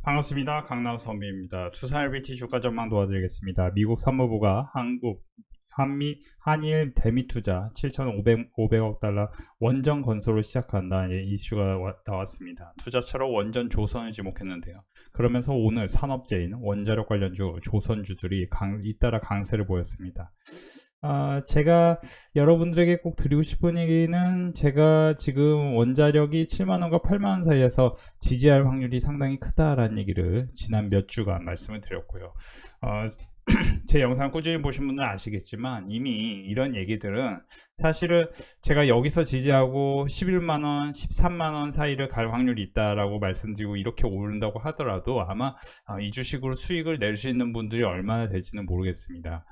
반갑습니다. 강나우 선배입니다. 투자 LBT 주가 전망 도와드리겠습니다. 미국 산무부가 한일 대미 투자 7,500억 달러 원전 건설을 시작한다 이슈가 나왔습니다. 투자처로 원전 조선을 지목했는데요. 그러면서 오늘 산업재인 원자력 관련주 조선주들이 잇따라 강세를 보였습니다. 제가 여러분들에게 꼭 드리고 싶은 얘기는, 제가 지금 원자력이 7만원과 8만원 사이에서 지지할 확률이 상당히 크다라는 얘기를 지난 몇 주간 말씀을 드렸고요. 제 영상 꾸준히 보신 분들은 아시겠지만 이미 이런 얘기들은 사실은 제가 여기서 지지하고 11만원, 13만원 사이를 갈 확률이 있다라고 말씀드리고 이렇게 오른다고 하더라도 아마 이 주식으로 수익을 낼 수 있는 분들이 얼마나 될지는 모르겠습니다.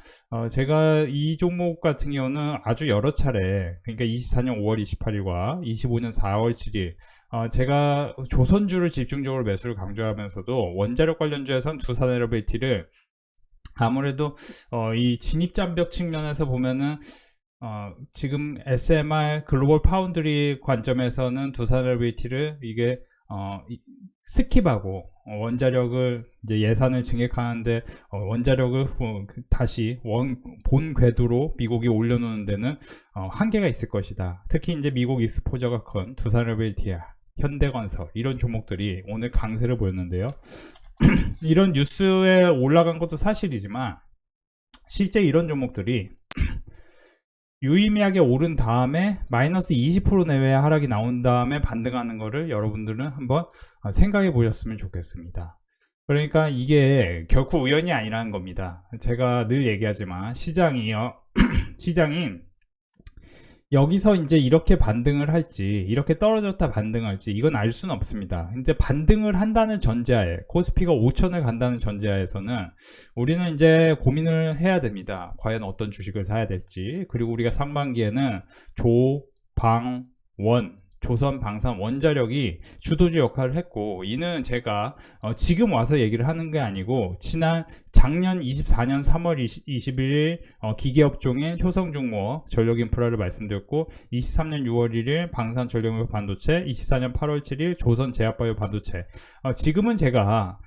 제가 이 종목 같은 경우는 아주 여러 차례, 그러니까 24년 5월 28일과 25년 4월 7일 제가 조선주를 집중적으로 매수를 강조하면서도 원자력 관련주에선 두산에너빌티를 아무래도 이 진입장벽 측면에서 보면은 지금 SMR 글로벌 파운드리 관점에서는 두산에너빌티를 이게 스킵하고 원자력을 이제 예산을 증액하는데 원자력을 다시 본 궤도로 미국이 올려놓는 데는 한계가 있을 것이다. 특히 이제 미국 익스포저가 큰 두산에너빌티야, 현대건설 이런 종목들이 오늘 강세를 보였는데요. 이런 뉴스에 올라간 것도 사실이지만 실제 이런 종목들이 유의미하게 오른 다음에 마이너스 20% 내외의 하락이 나온 다음에 반등하는 거를 여러분들은 한번 생각해 보셨으면 좋겠습니다. 그러니까 이게 결코 우연이 아니라는 겁니다. 제가 늘 얘기하지만 시장이 여기서 이제 이렇게 반등을 할지, 이렇게 떨어졌다 반등할지 이건 알 수는 없습니다. 근데 반등을 한다는 전제하에, 코스피가 5천을 간다는 전제하에서는 우리는 이제 고민을 해야 됩니다. 과연 어떤 주식을 사야 될지. 그리고 우리가 상반기에는 조선, 방산, 원자력이 주도주 역할을 했고, 이는 제가 지금 와서 얘기를 하는 게 아니고 작년 24년 3월 21일 기계업종인 효성중공업 전력인프라를 말씀드렸고, 23년 6월 1일 방산전력인프라 반도체, 24년 8월 7일 조선제약바이오 반도체. 지금은 제가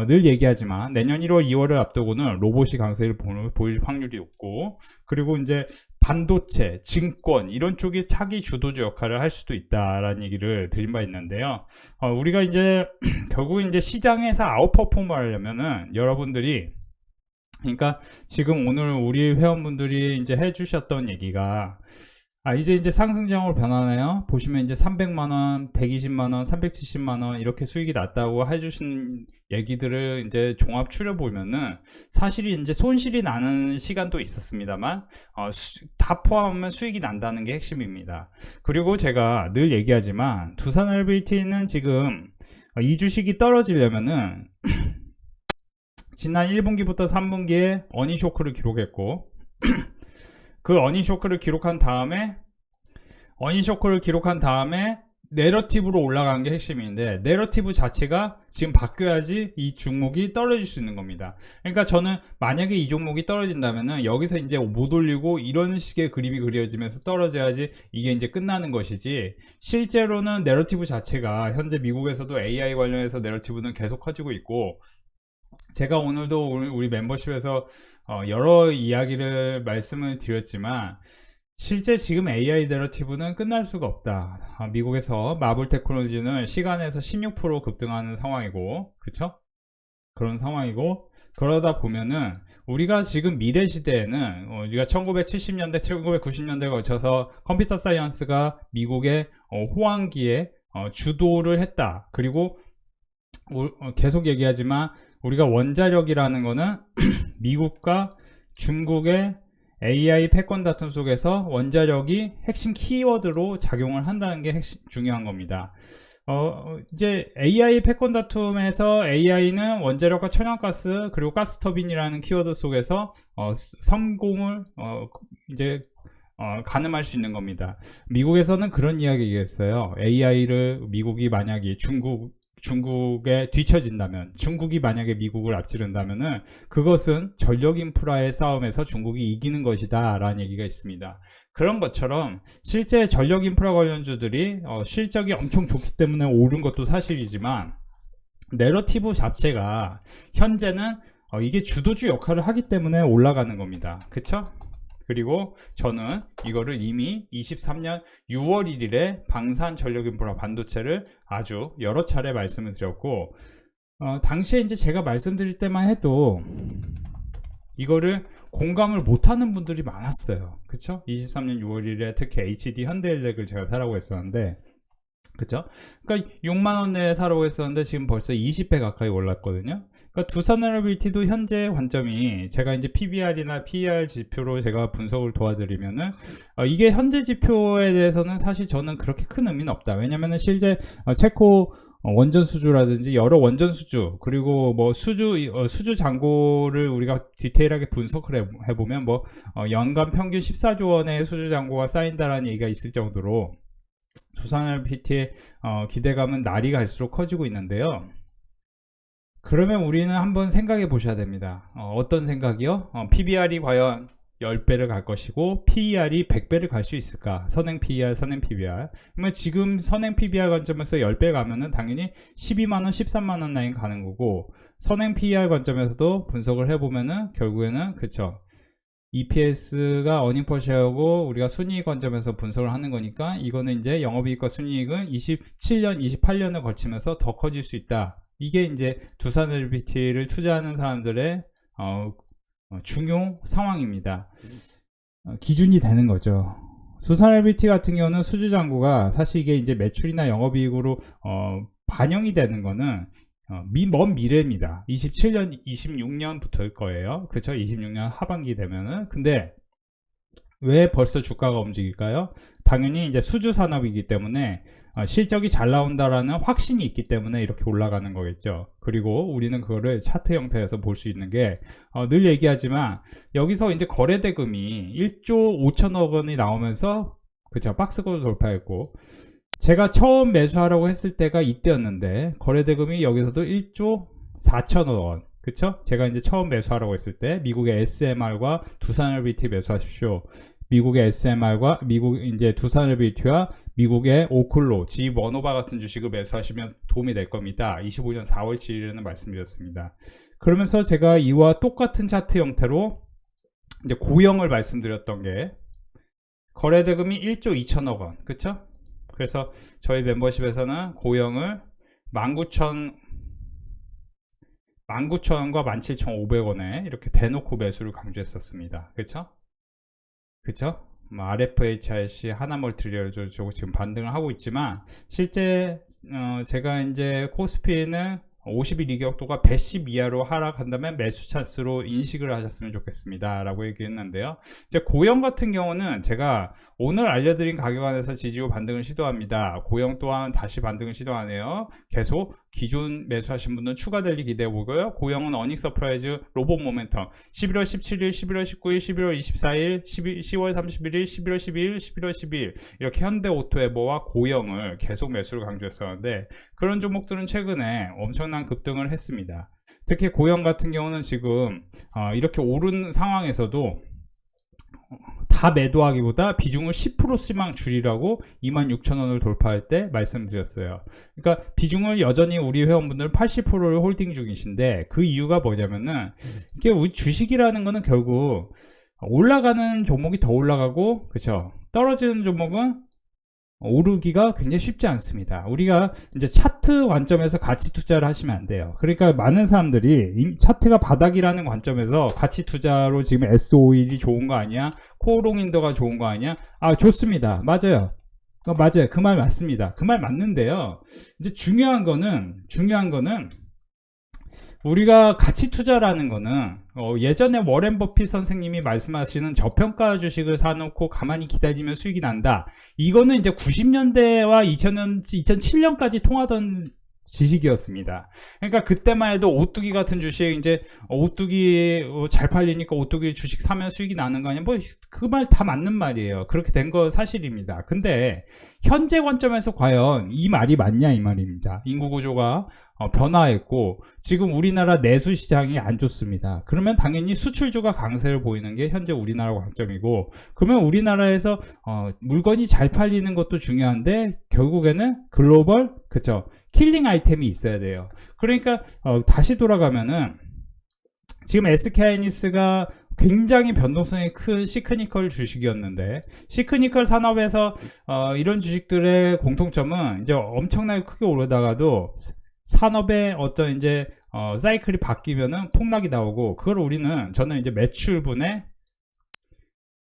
늘 얘기하지만 내년 1월 2월을 앞두고는 로봇이 강세를 보일 확률이 높고, 그리고 이제 반도체, 증권 이런 쪽이 차기 주도주 역할을 할 수도 있다라는 얘기를 드린 바 있는데요. 우리가 이제 결국 이제 시장에서 아웃퍼폼을 하려면은 여러분들이, 그러니까 지금 오늘 우리 회원분들이 이제 해주셨던 얘기가 이제 상승장으로 변하나요? 보시면 이제 300만원, 120만원, 370만원 이렇게 수익이 났다고 해주신 얘기들을 이제 종합 추려보면은 사실이 이제 손실이 나는 시간도 있었습니다만 다 포함하면 수익이 난다는 게 핵심입니다. 그리고 제가 늘 얘기하지만 두산엘빌티는 지금 이 주식이 떨어지려면은 지난 1분기부터 3분기에 어니쇼크를 기록했고 그 어니쇼크를 기록한 다음에 내러티브로 올라간 게 핵심인데, 내러티브 자체가 지금 바뀌어야지 이 종목이 떨어질 수 있는 겁니다. 그러니까 저는 만약에 이 종목이 떨어진다면은 여기서 이제 못 올리고 이런 식의 그림이 그려지면서 떨어져야지 이게 이제 끝나는 것이지, 실제로는 내러티브 자체가 현재 미국에서도 AI 관련해서 내러티브는 계속 커지고 있고, 제가 오늘도 우리 멤버십에서 여러 이야기를 말씀을 드렸지만 실제 지금 AI 내러티브는 끝날 수가 없다. 미국에서 마블 테크놀로지는 시간에서 16% 급등하는 상황이고, 그쵸? 그런 상황이고, 그러다 보면은 우리가 지금 미래 시대에는 우리가 1970년대, 1990년대에 거쳐서 컴퓨터 사이언스가 미국의 호황기에 주도를 했다. 그리고 계속 얘기하지만 우리가 원자력이라는 거는 미국과 중국의 AI 패권 다툼 속에서 원자력이 핵심 키워드로 작용을 한다는 게 중요한 겁니다. 이제 AI 패권 다툼에서 AI는 원자력과 천연가스 그리고 가스터빈이라는 키워드 속에서 성공을 가늠할 수 있는 겁니다. 미국에서는 그런 이야기겠어요. AI를 미국이 만약에 중국에 뒤처진다면, 중국이 만약에 미국을 앞지른다면은 그것은 전력 인프라의 싸움에서 중국이 이기는 것이다 라는 얘기가 있습니다. 그런 것처럼 실제 전력 인프라 관련주들이 실적이 엄청 좋기 때문에 오른 것도 사실이지만 내러티브 자체가 현재는 이게 주도주 역할을 하기 때문에 올라가는 겁니다. 그쵸? 그리고 저는 이거를 이미 23년 6월 1일에 방산전력인프라 반도체를 아주 여러 차례 말씀을 드렸고, 당시에 이제 제가 말씀드릴 때만 해도 이거를 공감을 못하는 분들이 많았어요. 그쵸? 23년 6월 1일에 특히 HD 현대일렉을 제가 사라고 했었는데, 그쵸? 그러니까 6만원 내에 사라고 했었는데 지금 벌써 20배 가까이 올랐거든요. 그러니까 두산에너빌티도 현재 관점이, 제가 이제 PBR이나 PER 지표로 제가 분석을 도와드리면은 이게 현재 지표에 대해서는 사실 저는 그렇게 큰 의미는 없다. 왜냐면은 실제 체코 원전 수주라든지 여러 원전 수주, 그리고 뭐 수주 잔고를 우리가 디테일하게 분석을 해보면 뭐 연간 평균 14조 원의 수주 잔고가 쌓인다라는 얘기가 있을 정도로 두산에너빌티의 기대감은 날이 갈수록 커지고 있는데요. 그러면 우리는 한번 생각해 보셔야 됩니다. 어떤 생각이요? PBR이 과연 10배를 갈 것이고 PER이 100배를 갈 수 있을까? 선행 PER, 선행 PBR. 그러면 지금 선행 PBR 관점에서 10배 가면은 당연히 12만원, 13만원 라인 가는 거고, 선행 PER 관점에서도 분석을 해보면은 결국에는, 그쵸, EPS가 어닝퍼시하고 우리가 순이익 관점에서 분석을 하는 거니까 이거는 이제 영업이익과 순이익은 27년, 28년을 거치면서 더 커질 수 있다. 이게 이제 두산에너빌티를 투자하는 사람들의 중요 상황입니다. 기준이 되는 거죠. 두산에너빌티 같은 경우는 수주 잔고가 사실 이게 이제 매출이나 영업이익으로 반영이 되는 거는 먼 미래입니다. 27년, 26년부터일 거예요. 그쵸? 26년 하반기 되면은. 근데 왜 벌써 주가가 움직일까요? 당연히 이제 수주 산업이기 때문에 실적이 잘 나온다라는 확신이 있기 때문에 이렇게 올라가는 거겠죠. 그리고 우리는 그거를 차트 형태에서 볼 수 있는 게, 늘 얘기하지만 여기서 이제 거래대금이 1조 5천억 원이 나오면서, 그쵸, 박스권을 돌파했고, 제가 처음 매수하라고 했을 때가 이때였는데 거래대금이 여기서도 1조 4천억 원, 그쵸? 제가 이제 처음 매수하라고 했을 때 미국의 SMR과 두산에너빌티 매수하십시오. 미국의 SMR과 미국 이제 두산에너빌티와 미국의 오클로, G1호바 같은 주식을 매수하시면 도움이 될 겁니다. 25년 4월 7일에는 말씀드렸습니다. 그러면서 제가 이와 똑같은 차트 형태로 이제 고영을 말씀드렸던 게, 거래대금이 1조 2천억 원, 그쵸? 그래서 저희 멤버십에서는 고영을 19,000원과 17,500원에 이렇게 대놓고 매수를 강조했었습니다. 그쵸? 그쵸? RFHIC, 하나멀티리얼도 지금 반등을 하고 있지만, 실제 제가 이제 코스피는 50일 이격도가 110 이하로 하락한다면 매수 찬스로 인식을 하셨으면 좋겠습니다 라고 얘기했는데요. 이제 고영 같은 경우는 제가 오늘 알려드린 가격 안에서 지지후 반등을 시도합니다. 고영 또한 다시 반등을 시도하네요. 계속 기존 매수하신 분들은 추가 랠리 기대해 보고요. 고영은 어닝 서프라이즈, 로봇 모멘텀 11월 17일, 11월 19일, 11월 24일, 10월 31일, 11월 12일, 11월 12일 이렇게 현대오토에버와 고영을 계속 매수를 강조했었는데, 그런 종목들은 최근에 엄청난 급등을 했습니다. 특히 고영 같은 경우는 지금 이렇게 오른 상황에서도 다 매도하기보다 비중을 10%씩만 줄이라고 26,000원을 돌파할 때 말씀드렸어요. 그러니까 비중을 여전히 우리 회원분들 80%를 홀딩 중이신데, 그 이유가 뭐냐면은 이게 우리 주식이라는 거는 결국 올라가는 종목이 더 올라가고, 그쵸, 떨어지는 종목은 오르기가 굉장히 쉽지 않습니다. 우리가 이제 차트 관점에서 가치 투자를 하시면 안 돼요. 그러니까 많은 사람들이 차트가 바닥이라는 관점에서 가치 투자로 지금 S51이 좋은 거 아니야? 코오롱인더가 좋은 거 아니야? 좋습니다. 맞아요. 맞아요. 그 말 맞습니다. 그 말 맞는데요. 이제 중요한 거는 우리가 가치 투자라는 거는 예전에 워렌 버핏 선생님이 말씀하시는 저평가 주식을 사놓고 가만히 기다리면 수익이 난다. 이거는 이제 90년대와 2007년까지 통하던 지식이었습니다. 그러니까 그때만 해도 오뚜기 같은 주식, 이제 오뚜기 잘 팔리니까 오뚜기 주식 사면 수익이 나는 거 아니야? 뭐 그 말 다 맞는 말이에요. 그렇게 된 거 사실입니다. 근데 현재 관점에서 과연 이 말이 맞냐 이 말입니다. 인구 구조가 변화했고 지금 우리나라 내수 시장이 안 좋습니다. 그러면 당연히 수출주가 강세를 보이는 게 현재 우리나라 관점이고, 그러면 우리나라에서 물건이 잘 팔리는 것도 중요한데 결국에는 글로벌, 그쵸, 킬링 아이템이 있어야 돼요. 그러니까 다시 돌아가면은 지금 SK하이닉스가 굉장히 변동성이 큰 시크니컬 주식이었는데, 시크니컬 산업에서 이런 주식들의 공통점은 이제 엄청나게 크게 오르다가도 산업의 어떤 이제 사이클이 바뀌면은 폭락이 나오고, 그걸 저는 이제 매출분의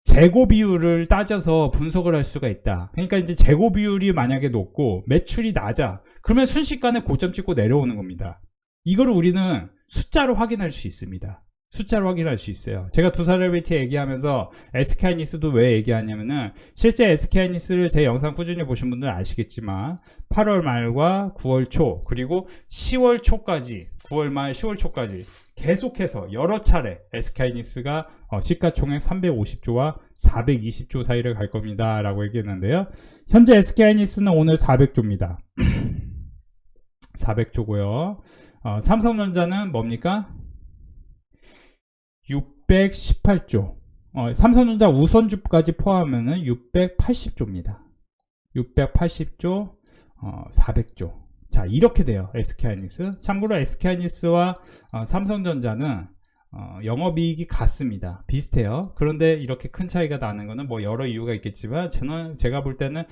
재고 비율을 따져서 분석을 할 수가 있다. 그러니까 이제 재고 비율이 만약에 높고 매출이 낮아, 그러면 순식간에 고점 찍고 내려오는 겁니다. 이거를 우리는 숫자로 확인할 수 있습니다. 숫자로 확인할 수 있어요. 제가 두산헬비티 얘기하면서 SK하이닉스도 왜 얘기하냐면은, 실제 SK하이닉스를 제 영상 꾸준히 보신 분들은 아시겠지만 8월 말과 9월 초 그리고 10월 초까지, 9월 말 10월 초까지 계속해서 여러 차례 SK하이닉스가 시가총액 350조와 420조 사이를 갈 겁니다 라고 얘기했는데요. 현재 SK하이닉스는 오늘 400조입니다 400조고요 삼성전자는 뭡니까? 618조. 삼성전자 우선주까지 포함하면 680조입니다. 680조, 400조. 자, 이렇게 돼요. SK하이닉스. 참고로 SK하이닉스와 삼성전자는 영업이익이 같습니다. 비슷해요. 그런데 이렇게 큰 차이가 나는 거는 뭐 여러 이유가 있겠지만, 제가 볼 때는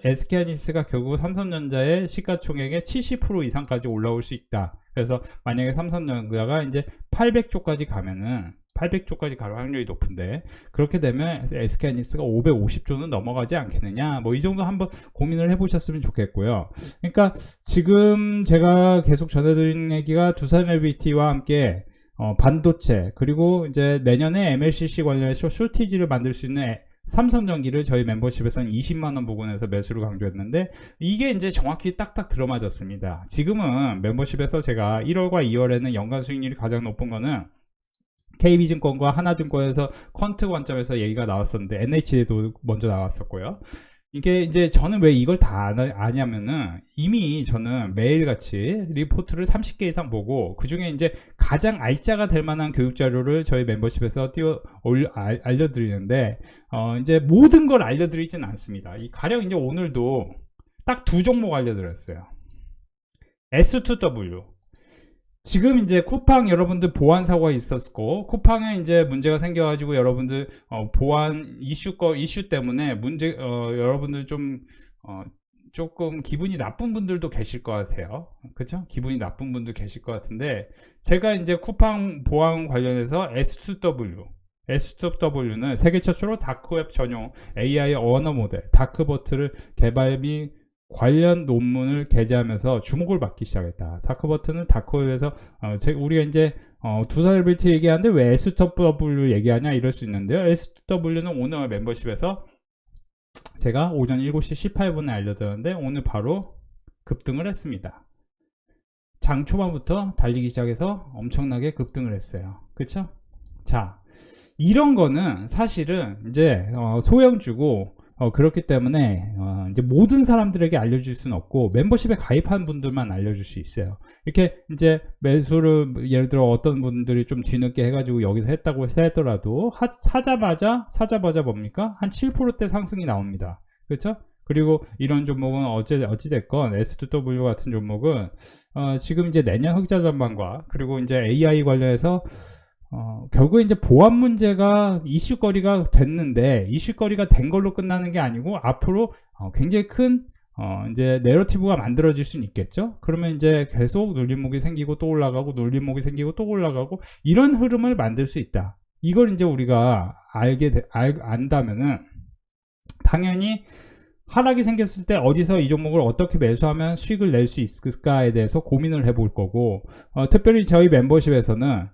SK하이닉스가 결국 삼성전자의 시가총액의 70% 이상까지 올라올 수 있다. 그래서 만약에 삼성전자가 이제 800조까지 가면은, 800조까지 갈 확률이 높은데, 그렇게 되면 SK하이닉스가 550조는 넘어가지 않겠느냐, 뭐 이 정도 한번 고민을 해보셨으면 좋겠고요. 그러니까 지금 제가 계속 전해드린 얘기가 두산헬비티와 함께 반도체, 그리고 이제 내년에 MLCC 관련해서 쇼티지를 만들 수 있는 삼성전기를 저희 멤버십에서는 20만원 부근에서 매수를 강조했는데, 이게 이제 정확히 딱딱 들어맞았습니다. 지금은 멤버십에서 제가 1월과 2월에는 연간 수익률이 가장 높은 거는 KB증권과 하나증권에서 퀀트 관점에서 얘기가 나왔었는데, NH에도 먼저 나왔었고요. 이게 이제 저는 왜 이걸 다 아냐면은, 이미 저는 매일같이 리포트를 30개 이상 보고 그 중에 이제 가장 알짜가 될 만한 교육 자료를 저희 멤버십에서 알려드리는데, 이제 모든 걸 알려드리진 않습니다. 가령 이제 오늘도 딱 두 종목 알려드렸어요. S2W. 지금 이제 쿠팡 여러분들 보안 사고가 있었고, 쿠팡에 이제 문제가 생겨가지고 여러분들 보안 이슈 때문에 여러분들 조금 기분이 나쁜 분들도 계실 것 같아요. 그쵸? 기분이 나쁜 분들 계실 것 같은데, 제가 이제 쿠팡 보안 관련해서 S2W는 세계 최초로 다크웹 전용 AI 언어 모델 다크버트를 개발 및 관련 논문을 게재하면서 주목을 받기 시작했다. 다크버트는 다크웹에서 우리가 이제 두산헬비티 얘기하는데 왜 SW 얘기하냐 이럴 수 있는데요. SW는 오늘 멤버십에서 제가 오전 7시 18분에 알려드렸는데 오늘 바로 급등을 했습니다. 장 초반부터 달리기 시작해서 엄청나게 급등을 했어요. 그쵸? 자, 이런 거는 사실은 이제 소형주고, 그렇기 때문에 이제 모든 사람들에게 알려줄 수는 없고, 멤버십에 가입한 분들만 알려줄 수 있어요. 이렇게 이제 매수를 예를 들어 어떤 분들이 좀 뒤늦게 해가지고 여기서 했다고 하더라도 사자마자 뭡니까? 한 7%대 상승이 나옵니다. 그렇죠? 그리고 이런 종목은 어찌됐건 S2W 같은 종목은 지금 이제 내년 흑자 전망과 그리고 이제 AI 관련해서 결국에 이제 보안 문제가 이슈거리가 됐는데, 이슈거리가 된 걸로 끝나는 게 아니고 앞으로 굉장히 큰 이제 내러티브가 만들어질 수는 있겠죠. 그러면 이제 계속 눌림목이 생기고 또 올라가고, 눌림목이 생기고 또 올라가고, 이런 흐름을 만들 수 있다. 이걸 이제 우리가 안다면은 당연히 하락이 생겼을 때 어디서 이 종목을 어떻게 매수하면 수익을 낼 수 있을까에 대해서 고민을 해볼 거고, 특별히 저희 멤버십에서는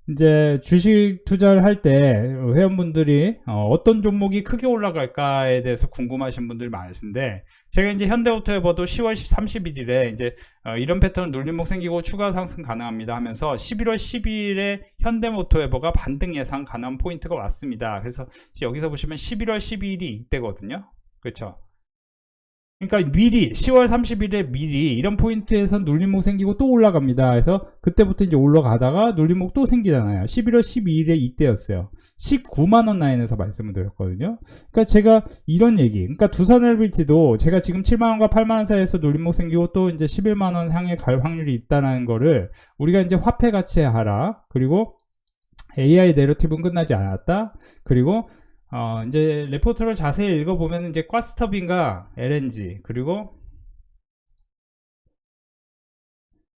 이제 주식 투자를 할 때 회원분들이 어떤 종목이 크게 올라갈까에 대해서 궁금하신 분들이 많으신데, 제가 이제 현대오토에버도 10월 31일에 이제 이런 패턴 눌림목 생기고 추가 상승 가능합니다 하면서 11월 12일에 현대오토에버가 반등 예상 가능한 포인트가 왔습니다. 그래서 여기서 보시면 11월 12일이 이때거든요. 그렇죠? 그러니까 미리 10월 30일에 미리 이런 포인트에선 눌림목 생기고 또 올라갑니다. 그래서 그때부터 이제 올라가다가 눌림목 또 생기잖아요. 11월 12일에 이때였어요. 19만원 라인에서 말씀을 드렸거든요. 그러니까 제가 이런 얘기, 그러니까 두산 LBT도 제가 지금 7만원과 8만원 사이에서 눌림목 생기고 또 이제 11만원 향해 갈 확률이 있다는 거를 우리가 이제 화폐 가치에 하라. 그리고 AI 내러티브는 끝나지 않았다. 그리고 이제 레포트를 자세히 읽어보면 이제 가스터빈과 LNG 그리고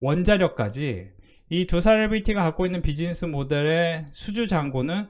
원자력까지 이 두산 LBT가 갖고 있는 비즈니스 모델의 수주 잔고는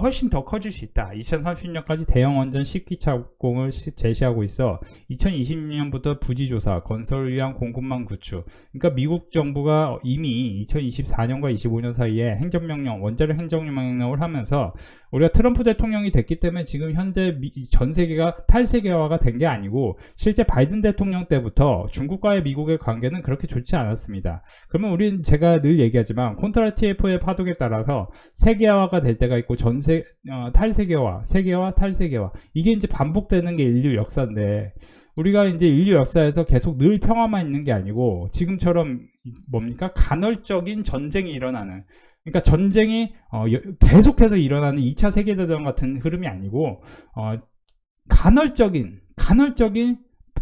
훨씬 더 커질 수 있다. 2030년까지 대형 원전 10기 착공을 제시하고 있어 2026년부터 부지조사, 건설을 위한 공급망 구축. 그러니까 미국 정부가 이미 2024년과 25년 사이에 행정명령, 원자력 행정명령을 하면서 우리가 트럼프 대통령이 됐기 때문에 지금 현재 전 세계가 탈세계화가 된 게 아니고 실제 바이든 대통령 때부터 중국과의 미국의 관계는 그렇게 좋지 않았습니다. 그러면 우린 제가 늘 얘기하지만 콘트라 TF의 파동에 따라서 세계화가 될 때가 있고 탈세계화, 세계화, 탈세계화 이게 이제 반복되는 게 인류 역사인데 우리가 이제 인류 역사에서 계속 늘 평화만 있는 게 아니고 지금처럼 뭡니까? 간헐적인 전쟁이 일어나는 그러니까 전쟁이 계속해서 일어나는 2차 세계대전 같은 흐름이 아니고 간헐적인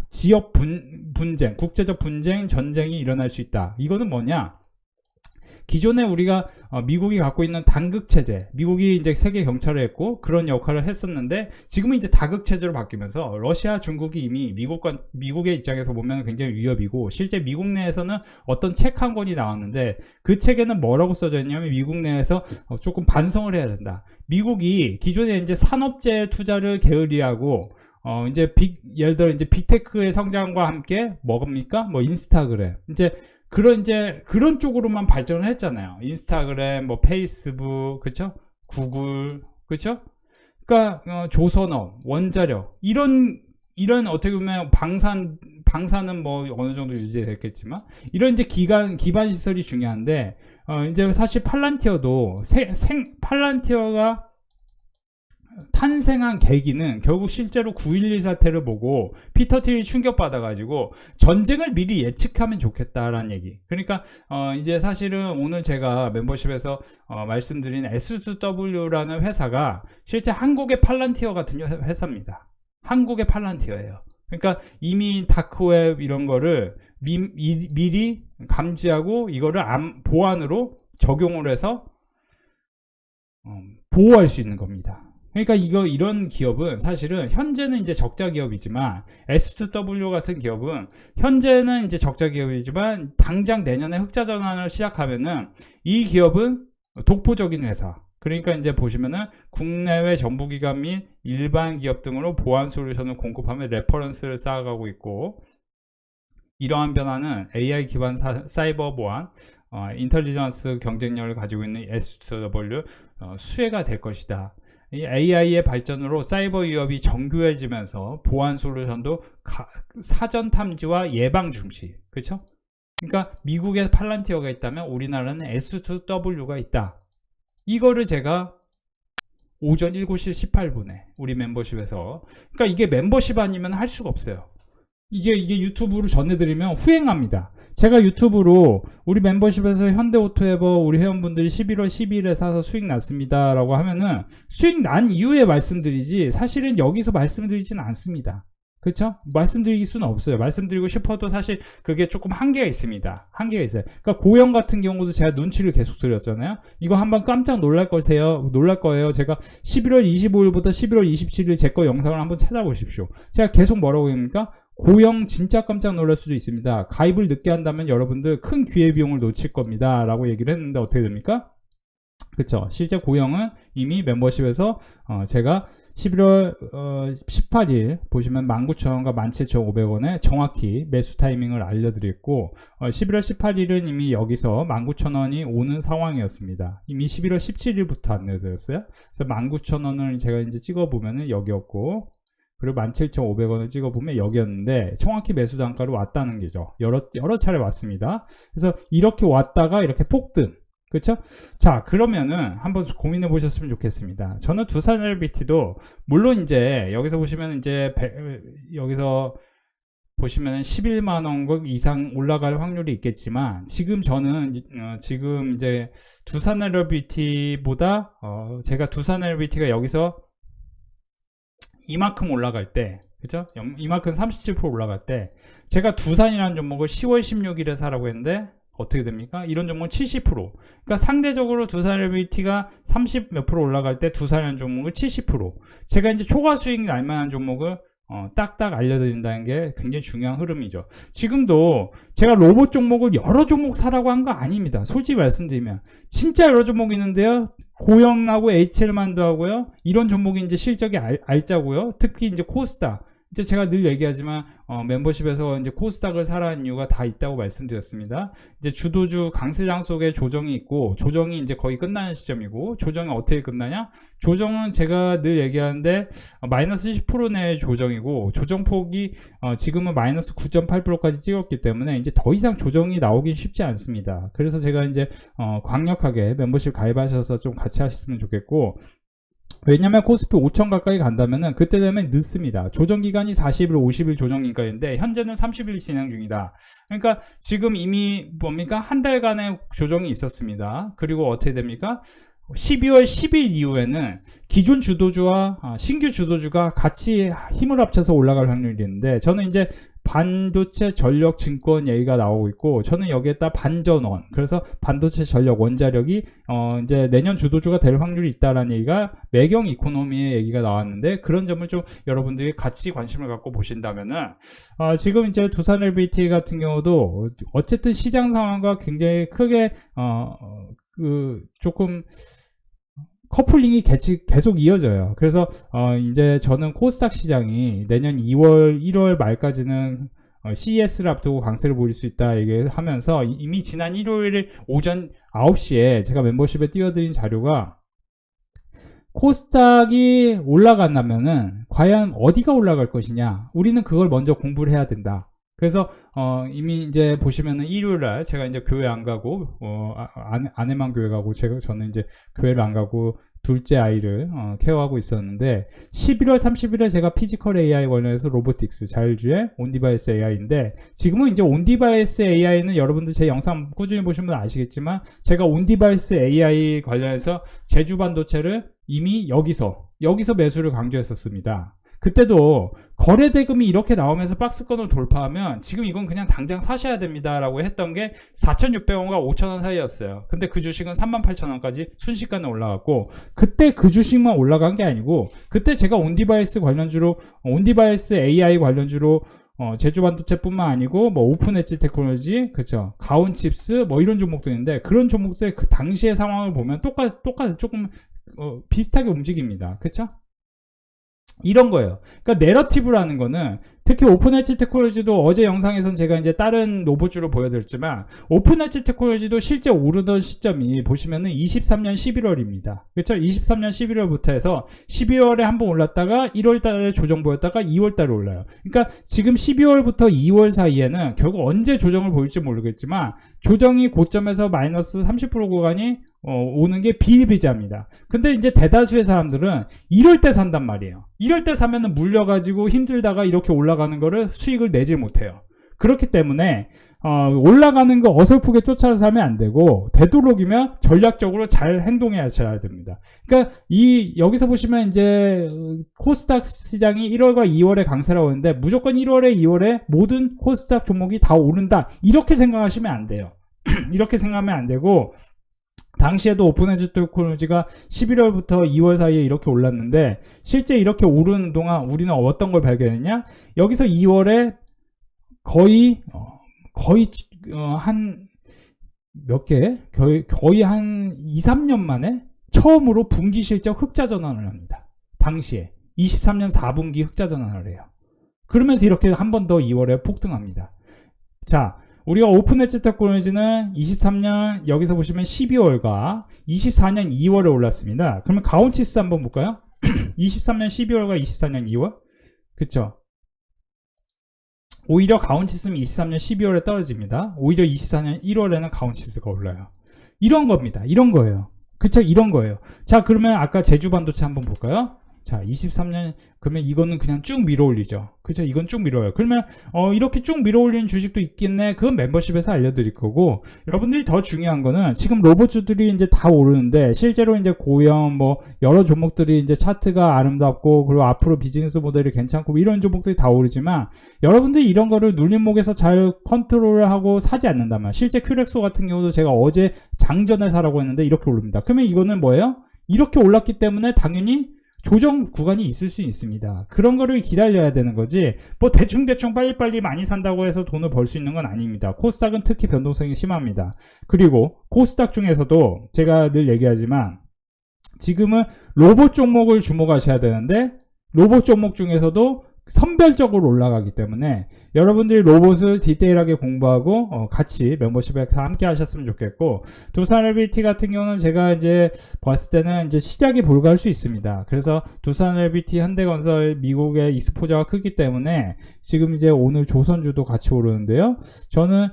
지역 분쟁, 국제적 분쟁, 전쟁이 일어날 수 있다. 이거는 뭐냐? 기존에 우리가 미국이 갖고 있는 단극 체제, 미국이 이제 세계 경찰을 했고 그런 역할을 했었는데 지금은 이제 다극 체제로 바뀌면서 러시아, 중국이 이미 미국의 입장에서 보면 굉장히 위협이고 실제 미국 내에서는 어떤 책 한 권이 나왔는데 그 책에는 뭐라고 써져 있냐면 미국 내에서 조금 반성을 해야 된다. 미국이 기존에 이제 산업재 투자를 게으리하고 이제 예를 들어 이제 빅테크의 성장과 함께 뭡니까? 뭐 인스타그램 그런 쪽으로만 발전을 했잖아요. 인스타그램, 뭐 페이스북, 그쵸? 구글, 그쵸? 그러니까 조선업, 원자력 이런 어떻게 보면 방사는 뭐 어느 정도 유지됐겠지만 이런 이제 기반 시설이 중요한데 이제 사실 팔란티어도 팔란티어가 탄생한 계기는 결국 실제로 9.11 사태를 보고 피터 틸이 충격받아가지고 전쟁을 미리 예측하면 좋겠다라는 얘기. 그러니까 이제 사실은 오늘 제가 멤버십에서 말씀드린 S2W라는 회사가 실제 한국의 팔란티어 같은 회사입니다. 한국의 팔란티어예요. 그러니까 이미 다크웹 이런 거를 미리 감지하고 이거를 보안으로 적용을 해서 보호할 수 있는 겁니다. 그러니까 이런 기업은 사실은 현재는 이제 적자 기업이지만 S2W 같은 기업은 현재는 이제 적자 기업이지만 당장 내년에 흑자 전환을 시작하면은 이 기업은 독보적인 회사. 그러니까 이제 보시면은 국내외 정부기관 및 일반 기업 등으로 보안 솔루션을 공급하며 레퍼런스를 쌓아가고 있고 이러한 변화는 AI 기반 사이버 보안 인텔리전스 경쟁력을 가지고 있는 S2W 수혜가 될 것이다. 이 AI의 발전으로 사이버 위협이 정교해지면서 보안 솔루션도 사전 탐지와 예방 중시. 그렇죠? 그러니까 미국에 팔란티어가 있다면 우리나라는 S2W가 있다. 이거를 제가 오전 7시 18분에 우리 멤버십에서 그러니까 이게 멤버십 아니면 할 수가 없어요. 이게 유튜브로 전해드리면 후행합니다. 제가 유튜브로 우리 멤버십에서 현대오토에버 우리 회원분들이 11월 12일에 사서 수익 났습니다 라고 하면은 수익 난 이후에 말씀드리지 사실은 여기서 말씀드리지는 않습니다. 그렇죠? 말씀드릴 수는 없어요. 말씀드리고 싶어도 사실 그게 조금 한계가 있습니다. 한계가 있어요. 그러니까 고영 같은 경우도 제가 눈치를 계속 드렸잖아요. 이거 한번 깜짝 놀랄 거예요. 제가 11월 25일부터 11월 27일 제 거 영상을 한번 찾아보십시오. 제가 계속 뭐라고 합니까? 고영 진짜 깜짝 놀랄 수도 있습니다. 가입을 늦게 한다면 여러분들 큰 기회비용을 놓칠 겁니다. 라고 얘기를 했는데 어떻게 됩니까? 그쵸. 실제 고영은 이미 멤버십에서 제가 11월 18일 보시면 19,000원과 17,500원에 정확히 매수 타이밍을 알려드렸고 11월 18일은 이미 여기서 19,000원이 오는 상황이었습니다. 이미 11월 17일부터 안내드렸어요. 그래서 19,000원을 제가 이제 찍어보면은 여기였고 그리고 17,500원을 찍어보면 여기였는데 정확히 매수 단가로 왔다는 게죠. 여러 차례 왔습니다. 그래서 이렇게 왔다가 이렇게 폭등. 그렇죠? 자, 그러면은 한번 고민해 보셨으면 좋겠습니다. 저는 두산 LBT도 물론 이제 여기서 보시면 이제 여기서 보시면 11만 원 이상 올라갈 확률이 있겠지만 지금 저는 지금 이제 두산에너비티보다 제가 두산에너비티가 여기서 이만큼 올라갈 때, 그죠? 이만큼 37% 올라갈 때 제가 두산이라는 종목을 10월 16일에 사라고 했는데 어떻게 됩니까? 이런 종목은 70%. 그러니까 상대적으로 두산에너비티가 30 몇 프로 올라갈 때 두산이라는 종목을 70%. 제가 이제 초과 수익 날 만한 종목을 딱딱 알려드린다는 게 굉장히 중요한 흐름이죠. 지금도 제가 로봇 종목을 여러 종목 사라고 한 거 아닙니다. 솔직히 말씀드리면 진짜 여러 종목이 있는데요. 고영하고 HL만도 하고요. 이런 종목이 이제 실적이 알짜고요. 특히 이제 코스닥. 이제 제가 늘 얘기하지만 멤버십에서 이제 코스닥을 사라는 이유가 다 있다고 말씀드렸습니다. 이제 주도주 강세장 속에 조정이 있고, 조정이 이제 거의 끝나는 시점이고, 조정이 어떻게 끝나냐? 조정은 제가 늘 얘기하는데 마이너스 10% 내의 조정이고, 조정폭이 지금은 마이너스 9.8%까지 찍었기 때문에 이제 더 이상 조정이 나오긴 쉽지 않습니다. 그래서 제가 이제 강력하게 멤버십 가입하셔서 좀 같이 하셨으면 좋겠고, 왜냐면 코스피 5천 가까이 간다면은 그때 되면 늦습니다. 조정기간이 40일, 50일 조정기간인데 현재는 30일 진행 중이다. 그러니까 지금 이미 뭡니까? 한 달간의 조정이 있었습니다. 그리고 어떻게 됩니까? 12월 10일 이후에는 기존 주도주와 신규 주도주가 같이 힘을 합쳐서 올라갈 확률이 있는데, 저는 이제 반도체 전력 증권 얘기가 나오고 있고, 저는 여기에다 반전원, 그래서 반도체 전력 원자력이 이제 내년 주도주가 될 확률이 있다라는 얘기가 매경 이코노미의 얘기가 나왔는데, 그런 점을 좀 여러분들이 같이 관심을 갖고 보신다면은 지금 이제 두산LBT 같은 경우도 어쨌든 시장 상황과 굉장히 크게 조금 커플링이 계속 이어져요. 그래서 이제 저는 코스닥 시장이 내년 2월, 1월 말까지는 CES를 앞두고 강세를 보일 수 있다 얘기하면서, 이미 지난 일요일 오전 9시에 제가 멤버십에 띄워드린 자료가 코스닥이 올라간다면은 과연 어디가 올라갈 것이냐, 우리는 그걸 먼저 공부를 해야 된다. 그래서 이미 이제 보시면은 일요일날 제가 이제 교회 안 가고 아내만 교회 가고 저는 이제 교회를 안 가고 둘째 아이를 케어하고 있었는데, 11월 30일에 제가 피지컬 AI 관련해서 로보틱스 자율주행 온디바이스 AI인데, 지금은 이제 온디바이스 AI는 여러분들 제 영상 꾸준히 보시면 아시겠지만 제가 온디바이스 AI 관련해서 제주 반도체를 이미 여기서 매수를 강조했었습니다. 그때도 거래 대금이 이렇게 나오면서 박스권을 돌파하면 지금 이건 그냥 당장 사셔야 됩니다 라고 했던 게 4,600원과 5,000원 사이였어요. 근데 그 주식은 38,000원까지 순식간에 올라갔고, 그때 그 주식만 올라간 게 아니고, 그때 제가 온디바이스 AI 관련주로 제주 반도체뿐만 아니고 뭐 오픈 엣지 테크놀로지, 그쵸, 가온칩스 뭐 이런 종목도 있는데, 그런 종목들의 그 당시의 상황을 보면 똑같이 조금 비슷하게 움직입니다. 그쵸? 이런 거예요. 그러니까 내러티브라는 거는, 특히 오픈 엣지 테크놀로지도 어제 영상에선 제가 이제 다른 로봇주로 보여드렸지만, 오픈 엣지 테크놀로지도 실제 오르던 시점이 보시면은 23년 11월입니다. 그렇죠? 23년 11월부터 해서 12월에 한번 올랐다가 1월달에 조정 보였다가 2월달에 올라요. 그러니까 지금 12월부터 2월 사이에는 결국 언제 조정을 보일지 모르겠지만, 조정이 고점에서 마이너스 30% 구간이 오는 게 비일비재합니다. 근데 이제 대다수의 사람들은 이럴 때 산단 말이에요. 이럴 때 사면은 물려가지고 힘들다가 이렇게 올라가는 거를 수익을 내질 못해요. 그렇기 때문에 올라가는 거 어설프게 쫓아서 사면 안 되고, 되도록이면 전략적으로 잘 행동해야 됩니다. 그러니까 여기서 보시면 이제 코스닥 시장이 1월과 2월에 강세라고 하는데, 무조건 1월에 2월에 모든 코스닥 종목이 다 오른다 이렇게 생각하시면 안 돼요. 이렇게 생각하면 안 되고, 당시에도 오픈 엣지 테크놀로지가 11월부터 2월 사이에 이렇게 올랐는데, 실제 이렇게 오르는 동안 우리는 어떤 걸 발견했냐? 여기서 2월에 거의 한 몇 개? 거의 한 2, 3년 만에 처음으로 분기 실적 흑자 전환을 합니다. 당시에 23년 4분기 흑자 전환을 해요. 그러면서 이렇게 한 번 더 2월에 폭등합니다. 자, 우리가 오픈 엣지 테크놀로지는 23년 여기서 보시면 12월과 24년 2월에 올랐습니다. 그러면 가온치스 한번 볼까요? 23년 12월과 24년 2월? 그쵸? 오히려 가온치스는 23년 12월에 떨어집니다. 오히려 24년 1월에는 가온치스가 올라요. 이런 겁니다. 이런 거예요. 그쵸? 이런 거예요. 자, 그러면 아까 제주 반도체 한번 볼까요? 자, 23년 그러면 이거는 그냥 쭉 밀어 올리죠. 그죠? 이건 쭉 밀어요. 그러면 이렇게 쭉 밀어 올리는 주식도 있겠네. 그건 멤버십에서 알려드릴 거고, 여러분들이 더 중요한 거는 지금 로봇주들이 이제 다 오르는데 실제로 이제 고형 뭐 여러 종목들이 이제 차트가 아름답고 그리고 앞으로 비즈니스 모델이 괜찮고 뭐 이런 종목들이 다 오르지만 여러분들이 이런 거를 눌림목에서 잘 컨트롤을 하고 사지 않는다면, 실제 큐렉소 같은 경우도 제가 어제 장전에 사라고 했는데 이렇게 오릅니다. 그러면 이거는 뭐예요? 이렇게 올랐기 때문에 당연히 조정 구간이 있을 수 있습니다. 그런 거를 기다려야 되는 거지, 뭐 대충 빨리빨리 많이 산다고 해서 돈을 벌 수 있는 건 아닙니다. 코스닥은 특히 변동성이 심합니다. 그리고 코스닥 중에서도 제가 늘 얘기하지만 지금은 로봇 종목을 주목하셔야 되는데, 로봇 종목 중에서도 선별적으로 올라가기 때문에 여러분들이 로봇을 디테일하게 공부하고 같이 멤버십에 함께 하셨으면 좋겠고, 두산LBT 같은 경우는 제가 이제 봤을 때는 이제 시작이 불가할 수 있습니다. 그래서 두산LBT, 현대건설, 미국의 익스포저가 크기 때문에 지금 이제 오늘 조선주도 같이 오르는데요. 저는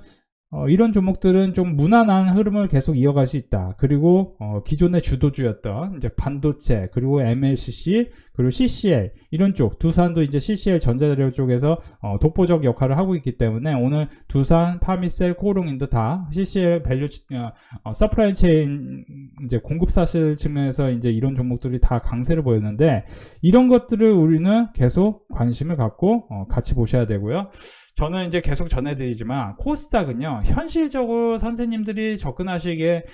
이런 종목들은 좀 무난한 흐름을 계속 이어갈 수 있다. 그리고 기존의 주도주였던 이제 반도체, 그리고 MLCC, 그리고 CCL 이런 쪽, 두산도 이제 CCL 전자재료 쪽에서 독보적 역할을 하고 있기 때문에 오늘 두산, 파미셀, 코롱인도 다 CCL 밸류 서프라이 체인 이제 공급 사실 측면에서 이제 이런 종목들이 다 강세를 보였는데, 이런 것들을 우리는 계속 관심을 갖고 같이 보셔야 되고요. 저는 이제 계속 전해드리지만 코스닥은요, 현실적으로 선생님들이 접근하시기에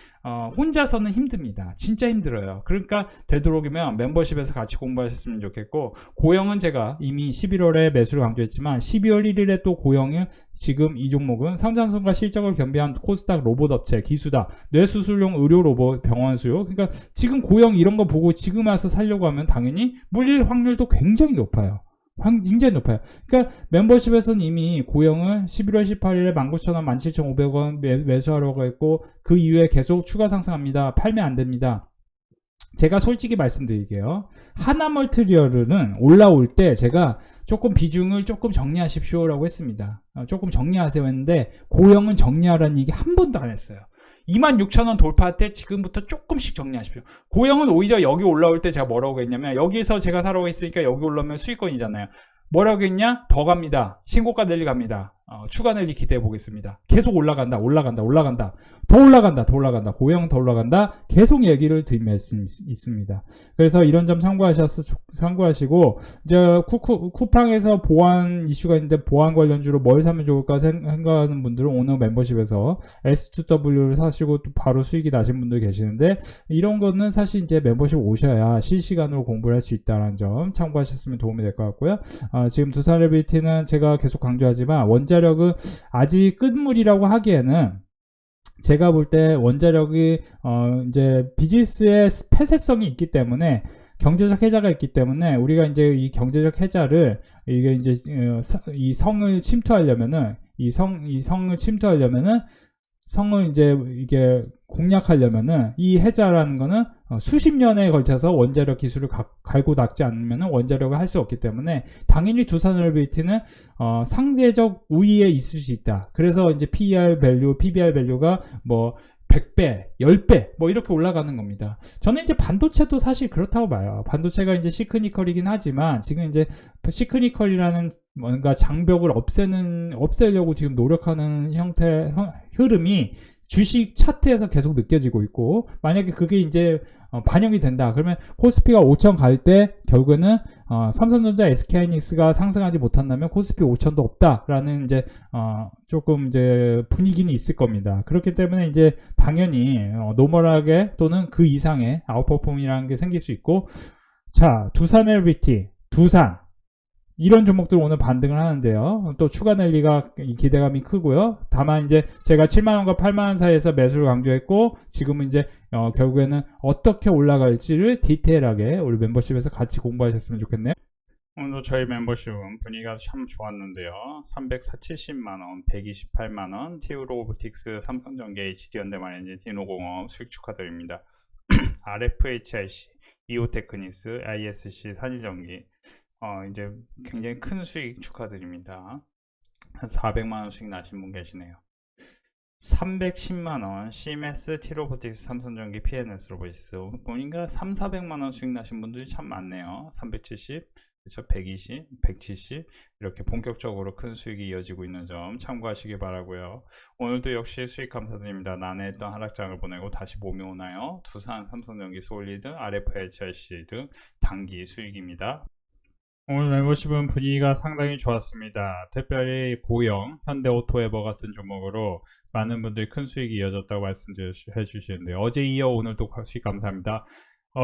혼자서는 힘듭니다. 진짜 힘들어요. 그러니까 되도록이면 멤버십에서 같이 공부하셨으면 좋겠고, 고영은 제가 이미 11월에 매수를 강조했지만 12월 1일에 또 고영은 지금 이 종목은 상장성과 실적을 겸비한 코스닥 로봇 업체, 기수다, 뇌수술용 의료 로봇, 병원 수요. 그러니까 지금 고영 이런 거 보고 지금 와서 살려고 하면 당연히 물릴 확률도 굉장히 높아요. 굉장히 높아요. 그러니까 멤버십에서는 이미 고영을 11월 18일에 19,000원, 17,500원 매수하려고 했고, 그 이후에 계속 추가 상승합니다. 팔면 안 됩니다. 제가 솔직히 말씀드릴게요. 하나멀티리얼은 올라올 때 제가 조금 비중을 조금 정리하십시오라고 했습니다. 조금 정리하세요 했는데, 고영은 정리하라는 얘기 한 번도 안 했어요. 26,000원 돌파할 때 지금부터 조금씩 정리하십시오. 고영은 오히려 여기 올라올 때 제가 뭐라고 했냐면, 여기서 제가 사라고 했으니까 여기 올라오면 수익권이잖아요. 뭐라고 했냐? 더 갑니다. 신고가 내려갑니다. 추가 내리 기대해 보겠습니다. 계속 올라간다. 더 올라간다. 고영 더 올라간다. 계속 얘기를 드리면 있습니다. 그래서 이런 점 참고하시고, 이제 쿠팡에서 보안 이슈가 있는데 보안 관련주로 뭘 사면 좋을까 생각하는 분들은 오늘 멤버십에서 S2W를 사시고 또 바로 수익이 나신 분들 계시는데, 이런 거는 사실 이제 멤버십 오셔야 실시간으로 공부를 할 수 있다는 점 참고하셨으면 도움이 될 것 같고요. 지금 두산LBT는 제가 계속 강조하지만 원자력은 아직 끝물이라고 하기에는, 제가 볼 때 원자력이 이제 비즈니스의 폐쇄성이 있기 때문에, 경제적 해자가 있기 때문에 우리가 이제 이 경제적 해자를, 이게 이제 이 성을 침투하려면은, 성을 이제 이게 공략하려면은, 이 해자라는 거는 수십 년에 걸쳐서 원자력 기술을 갈고 닦지 않으면 원자력을 할 수 없기 때문에 당연히 두산LBT는 상대적 우위에 있을 수 있다. 그래서 이제 PER 밸류, PBR 밸류가 뭐 100배, 10배 뭐 이렇게 올라가는 겁니다. 저는 이제 반도체도 사실 그렇다고 봐요. 반도체가 이제 시크니컬이긴 하지만 지금 이제 시크니컬이라는 뭔가 장벽을 없애려고 지금 노력하는 흐름이 주식 차트에서 계속 느껴지고 있고, 만약에 그게 이제 반영이 된다 그러면 코스피가 5,000 갈 때 결국에는 삼성전자, SK하이닉스가 상승하지 못한다면 코스피 5,000도 없다라는 이제 조금 이제 분위기는 있을 겁니다. 그렇기 때문에 이제 당연히 노멀하게 또는 그 이상의 아웃퍼폼이라는 게 생길 수 있고, 자, 두산LBT, 두산 이런 종목들 오늘 반등을 하는데요. 또 추가 랠리가 기대감이 크고요. 다만 이제 제가 7만원과 8만원 사이에서 매수를 강조했고, 지금은 이제 결국에는 어떻게 올라갈지를 디테일하게 우리 멤버십에서 같이 공부하셨으면 좋겠네요. 오늘도 저희 멤버십은 분위기가 참 좋았는데요. 370만원, 128만원, 티우로보틱스, 삼성전기, HD현대만엔진, 디노공업 수익 축하드립니다. RFHIC, 이오테크니스, ISC, 산이전기 이제 굉장히 큰 수익 축하드립니다. 한 400만원 수익 나신 분 계시네요. 310만원 CMS 티로보틱스 삼성전기 PNS로 보시죠. 보니까 3,400만원 수익 나신 분들이 참 많네요. 370, 그쵸? 120, 170 이렇게 본격적으로 큰 수익이 이어지고 있는 점 참고하시기 바라고요. 오늘도 역시 수익 감사드립니다. 난해했던 하락장을 보내고 다시 몸이 오나요? 두산, 삼성전기, 솔리드, RFHIC 등 단기 수익입니다. 오늘 멤버십은 분위기가 상당히 좋았습니다. 특별히 고영, 현대오토에버 같은 종목으로 많은 분들이 큰 수익이 이어졌다고 말씀해 주시는데 어제 이어 오늘도 수익 감사합니다.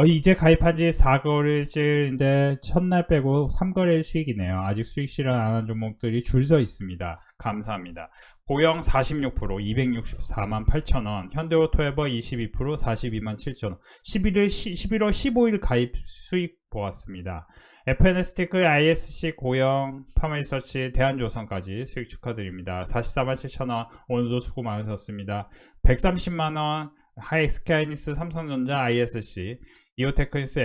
이제 가입한 지 4거래일인데 첫날 빼고 3거래일 수익이네요. 아직 수익 실현 안 한 종목들이 줄 서 있습니다. 감사합니다. 고영 46%, 264만 8천원, 현대오토에버 22%, 42만 7천원, 11월 15일 가입 수익 보았습니다. FNS테크, ISC, 고영, 파마리서치, 대한조선까지 수익 축하드립니다. 44만 7천원, 오늘도 수고 많으셨습니다. 130만원, 하이스카이니스, 삼성전자, ISC, 이오테크니스,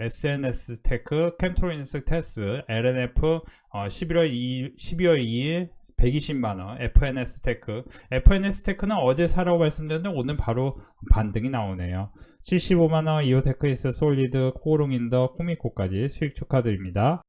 SNS테크, 캠토리니스, 테스, LNF, 12월 2일 120만원, FNS테크는 어제 사라고 말씀드렸는데 오늘 바로 반등이 나오네요. 75만원, 이오테크니스, 솔리드, 코오롱인더, 코미코까지 수익 축하드립니다.